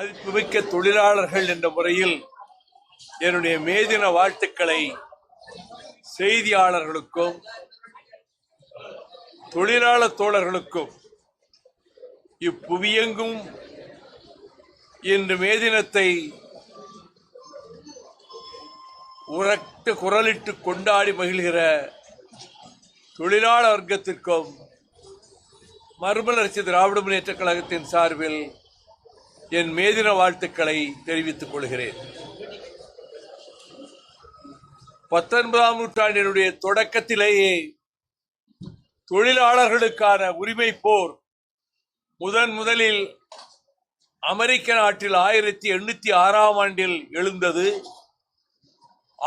மதிப்புமிக்க தொழிலாளர்கள் என்ற முறையில் என்னுடைய மேதின வாழ்த்துக்களை செய்தியாளர்களுக்கும் தொழிலாளர் தோழர்களுக்கும் இப்புவியெங்கும் இன்று மேதினத்தை உரட்டு குரலிட்டு கொண்டாடி மகிழ்கிற தொழிலாளர் வர்க்கத்திற்கும் மறுமலர்ச்சி திராவிட முன்னேற்றக் கழகத்தின் சார்பில் என் மேதின வாழ்த்துக்களை தெரிவித்துக் கொள்கிறேன். 19ஆம் நூற்றாண்டினுடைய தொடக்கத்திலேயே தொழிலாளர்களுக்கான உரிமை போர் முதலில் அமெரிக்க நாட்டில் 1806ஆம் ஆண்டில் எழுந்தது.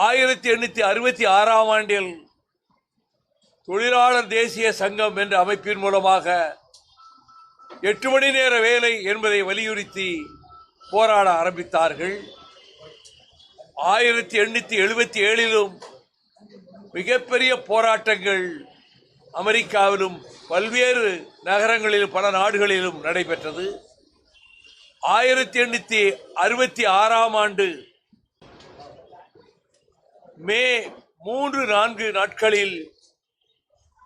1866ஆம் ஆண்டில் தொழிலாளர் தேசிய சங்கம் என்ற அமைப்பின் மூலமாக 8 மணி நேர வேலை என்பதை வலியுறுத்தி போராட ஆரம்பித்தார்கள். 1877லும் மிகப்பெரிய போராட்டங்கள் அமெரிக்காவிலும் பல்வேறு நகரங்களிலும் பல நாடுகளிலும் நடைபெற்றது. 1866ஆம் ஆண்டு மே 3-4 நாட்களில்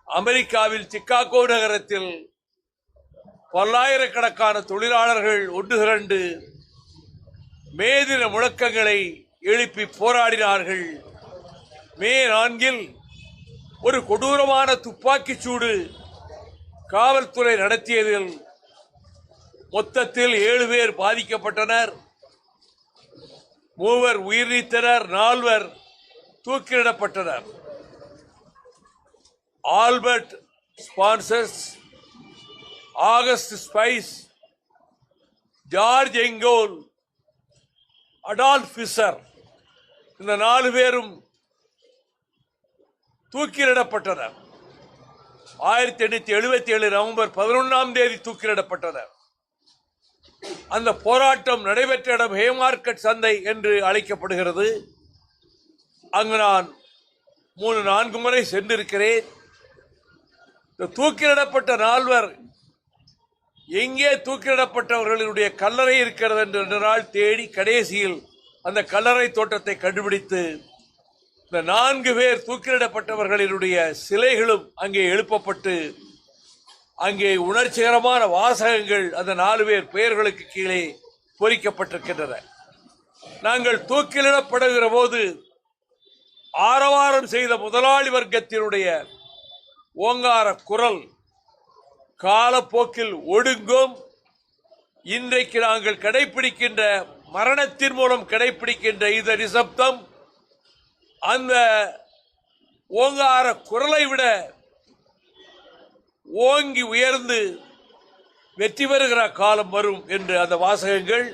அமெரிக்காவில் சிகாகோ நகரத்தில் பல்லாயிரக்கணக்கான தொழிலாளர்கள் ஒன்று திரண்டு மேதின முழக்கங்களை எழுப்பி போராடினார்கள். மே 4 ஒரு கொடூரமான துப்பாக்கிச் சூடு காவல்துறை நடத்தியதில் மொத்தத்தில் 7 பேர் பாதிக்கப்பட்டனர். 3 உயிர் நீத்தனர், 4 தூக்கிலிடப்பட்டனர். Albert Parsons, August Spies, George Engel, Adolf Fischer இந்த 4 பேரும் தூக்கிலிடப்பட்டனர். 1877 நவம்பர் 11ஆம் தேதி தூக்கிலிடப்பட்டனர். அந்த போராட்டம் நடைபெற்ற இடம் ஹேமார்க்கெட் சந்தை என்று அழைக்கப்படுகிறது. அங்கு நான் 3-4 முறை சென்றிருக்கிறேன். தூக்கிலிடப்பட்ட 4 எங்கே தூக்கிலிடப்பட்டவர்களுடைய கல்லறை இருக்கிறது என்று 2 நாள் தேடி கடைசியில் அந்த கல்லறை தோட்டத்தை கண்டுபிடித்து இந்த 4 பேர் தூக்கிலிடப்பட்டவர்களினுடைய சிலைகளும் அங்கே எழுப்பப்பட்டு அங்கே உணர்ச்சிகரமான வாசகங்கள் அந்த 4 பேர் பெயர்களுக்கு கீழே பொறிக்கப்பட்டிருக்கின்றன. நாங்கள் தூக்கிலிடப்படுகிற போது ஆரவாரம் செய்த முதலாளி வர்க்கத்தினுடைய ஓங்கார குரல் காலப்போக்கில் ஒடுங்கும். இன்றைக்கு நாங்கள் கடைபிடிக்கின்ற மரணத்தின் மூலம் கடைபிடிக்கின்ற இந்த நிசப்தம் அந்த ஓங்கார குரலை விட ஓங்கி உயர்ந்து வெற்றி பெறுகிற காலம் வரும் என்று அந்த வாசகங்கள்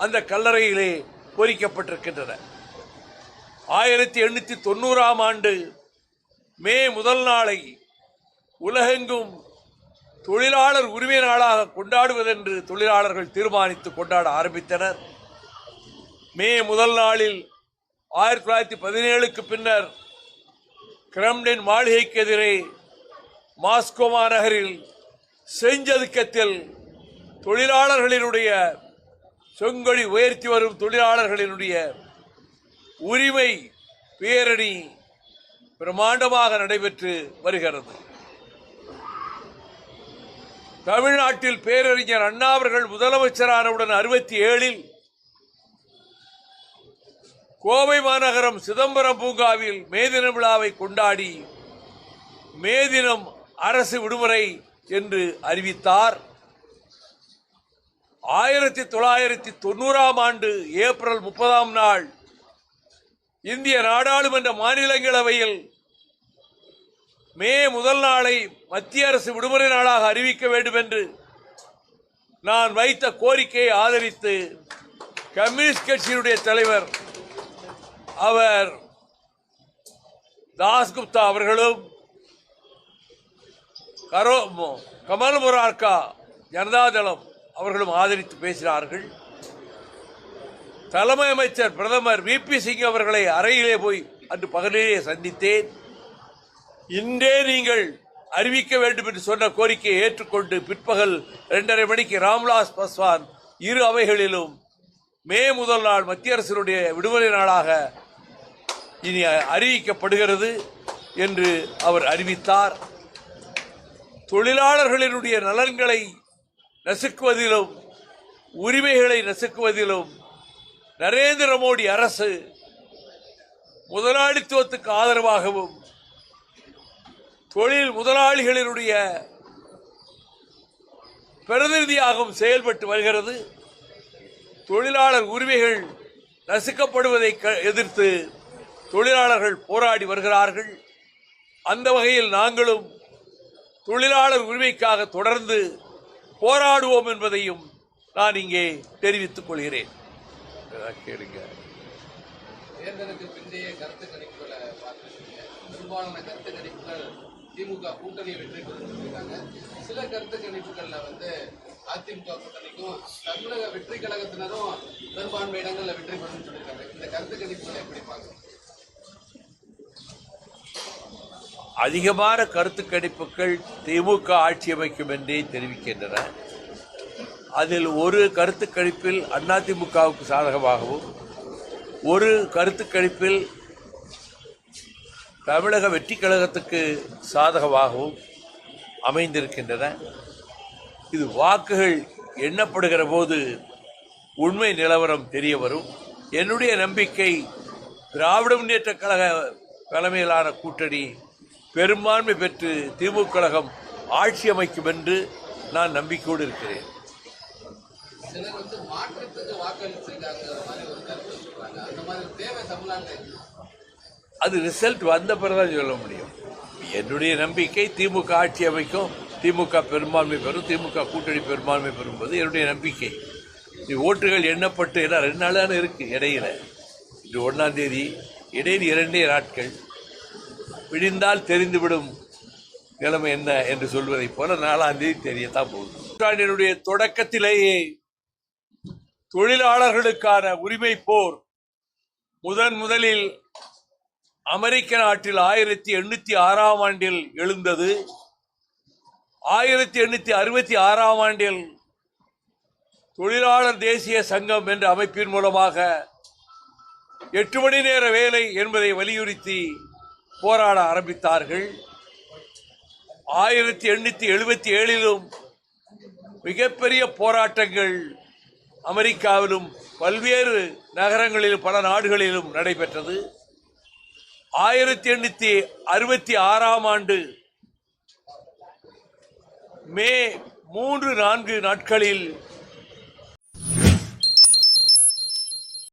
அந்த கல்லறையிலே பொறிக்கப்பட்டிருக்கின்றன. 1890ஆம் ஆண்டு மே 1 நாளை உலகெங்கும் தொழிலாளர் உரிமை நாளாக கொண்டாடுவதென்று தொழிலாளர்கள் தீர்மானித்து கொண்டாட ஆரம்பித்தனர். மே 1 நாளில் 1917க்கு பின்னர் கிரெம்ளின் மாளிகைக்கு எதிரே மாஸ்கோ மாநகரில் செஞ்சதுக்கத்தில் தொழிலாளர்களினுடைய செங்கொடி உயர்த்தி வரும் தொழிலாளர்களினுடைய உரிமை பேரணி பிரமாண்டமாக நடைபெற்று வருகிறது. தமிழ்நாட்டில் பேரறிஞர் அண்ணா அவர்கள் முதலமைச்சரானவுடன் 67ல் கோவை மாநகரம் சிதம்பரம் பூங்காவில் மேதின விழாவை கொண்டாடி மேதினம் அரசு விடுமுறை என்று அறிவித்தார். 1990ஆம் ஆண்டு ஏப்ரல் 30ஆம் நாள் இந்திய நாடாளுமன்ற மாநிலங்களவையில் மே 1 நாளை மத்திய அரசு விடுமுறை நாளாக அறிவிக்க வேண்டும் என்று நான் வைத்த கோரிக்கையை ஆதரித்து கம்யூனிஸ்ட் கட்சியினுடைய தலைவர் அவர் தாஸ்குப்தா அவர்களும் கமல் முரார்கா ஜனதாதளம் அவர்களும் ஆதரித்து பேசினார்கள். தலைமை அமைச்சர் பிரதமர் VP சிங் அவர்களை அறையிலே போய் அன்று பகலிலே சந்தித்தேன். இன்றே நீங்கள் அறிவிக்க வேண்டும் என்று சொன்ன கோரிக்கையை ஏற்றுக்கொண்டு பிற்பகல் 2:30 மணிக்கு ராம்விலாஸ் பாஸ்வான் 2 அவைகளிலும் மே முதல் நாள் மத்திய அரசினுடைய விடுமுறை நாளாக இனி அறிவிக்கப்படுகிறது என்று அவர் அறிவித்தார். தொழிலாளர்களினுடைய நலன்களை நசுக்குவதிலும் உரிமைகளை நசுக்குவதிலும் நரேந்திர மோடி அரசு முதலாளித்துவத்துக்கு ஆதரவாகவும் தொழில் முதலாளிகளினுடைய பிரதிநிதியாகவும் செயல்பட்டு வருகிறது. தொழிலாளர் உரிமைகள் நசுக்கப்படுவதை எதிர்த்து தொழிலாளர்கள் போராடி வருகிறார்கள். அந்த வகையில் நாங்களும் தொழிலாளர் உரிமைக்காக தொடர்ந்து போராடுவோம் என்பதையும் நான் இங்கே தெரிவித்துக் கொள்கிறேன். கேளுங்க. தேர்தலுக்கு பிந்தைய கருத்து கணிப்புகளை பார்த்துருக்கீங்க. பெரும்பாலான கருத்து கணிப்புகள் திமுக கூட்டணியை வெற்றி பெறும் சொல்லியிருக்காங்க. சில கருத்து கணிப்புகள்ல அதிமுக கூட்டணிக்கும் தமிழக வெற்றி கழகத்தினரும் பெரும்பான்மை இடங்கள்ல வெற்றி பெறும் சொல்லியிருக்காங்க. இந்த கருத்து கணிப்புகளை எப்படி பார்க்கணும்? அதிகமான கருத்து கணிப்புகள் திமுக ஆட்சி அமைக்கும் என்றே தெரிவிக்கின்றன. அதில் ஒரு கருத்து கணிப்பில் அதிமுகவுக்கு சாதகமாகவும் ஒரு கருத்து கணிப்பில் தமிழக வெற்றி கழகத்துக்கு சாதகமாகவும் அமைந்திருக்கின்றன. இது வாக்குகள் எண்ணப்படுகிற போது உண்மை நிலவரம் தெரிய வரும். என்னுடைய நம்பிக்கை திராவிட முன்னேற்ற கழக தலைமையிலான கூட்டணி பெரும்பான்மை பெற்று திமுக கழகம் ஆட்சி அமைக்கும் என்று நான் நம்பிக்கையோடு இருக்கிறேன். அது ரிசல்ட் வந்த பிறகுதான் சொல்ல முடியும். என்னுடைய நம்பிக்கை திமுக ஆட்சி அமைக்கும், திமுக பெரும்பான்மை பெறும், திமுக கூட்டணி பெரும்பான்மை பெறும்போது என்னுடைய நம்பிக்கை. ஓட்டுகள் எண்ணப்பட்டு ஏன்னா 2 நாள் தானே இருக்கு இடையில. இது 1ஆம் தேதி, இடையில் 2 நாட்கள் விடிந்தால் தெரிந்துவிடும் நிலைமை என்ன என்று சொல்வதை போல 4ஆம் தேதி தெரியத்தான் போகுது. நூற்றாண்டினுடைய தொடக்கத்திலேயே தொழிலாளர்களுக்கான உரிமை போர் முதலில் அமெரிக்க நாட்டில் 1806ஆம் ஆண்டில் எழுந்தது. 1866ஆம் ஆண்டில் தொழிலாளர் தேசிய சங்கம் என்ற அமைப்பின் மூலமாக 8 மணி நேர வேலை என்பதை வலியுறுத்தி போராட ஆரம்பித்தார்கள். 1877லும் மிகப்பெரிய போராட்டங்கள் அமெரிக்காவிலும் பல்வேறு நகரங்களிலும் பல நாடுகளிலும் நடைபெற்றது. 1866ஆம் ஆண்டு மே 3-4 நாட்களில்